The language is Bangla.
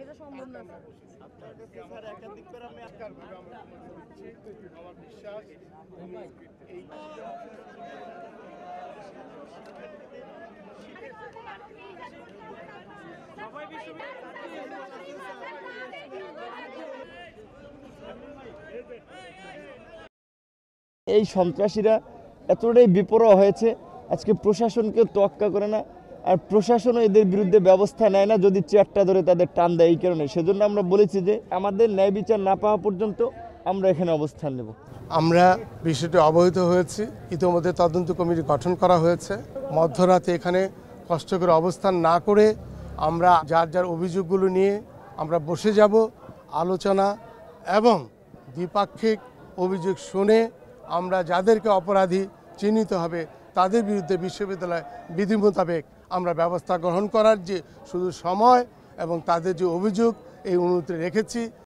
এটা সম্ভব না স্যার। আমার বিশ্বাস এই এই সন্ত্রাসীরা এতটাই বিপর্যয় হয়েছে, আজকে প্রশাসনকে তোয়াক্কা করে না, আর প্রশাসনও এদের বিরুদ্ধে ব্যবস্থা নেয় না যদি চেয়ারটা ধরে তাদের টান দেয়। এই কারণে সেজন্য আমরা বলেছি যে আমাদের ন্যায় বিচার না পাওয়া পর্যন্ত আমরা এখানে অবস্থান নেব। আমরা বিষয়টি অবহিত হয়েছি, ইতিমধ্যে তদন্ত কমিটি গঠন করা হয়েছে। মধ্যরাতে এখানে কষ্ট করে অবস্থান না করে আমরা যার যার অভিযোগগুলো নিয়ে আমরা বসে যাব, আলোচনা এবং দ্বিপাক্ষিক অভিযোগ শুনে আমরা যাদেরকে অপরাধী চিহ্নিত হবে তাদের বিরুদ্ধে বিশ্ববিদ্যালয় বিধি মোতাবেক আমরা ব্যবস্থা গ্রহণ করার যে শুধু সময় এবং তাদের যে অভিযোগ এই অনুরোধ রেখেছি।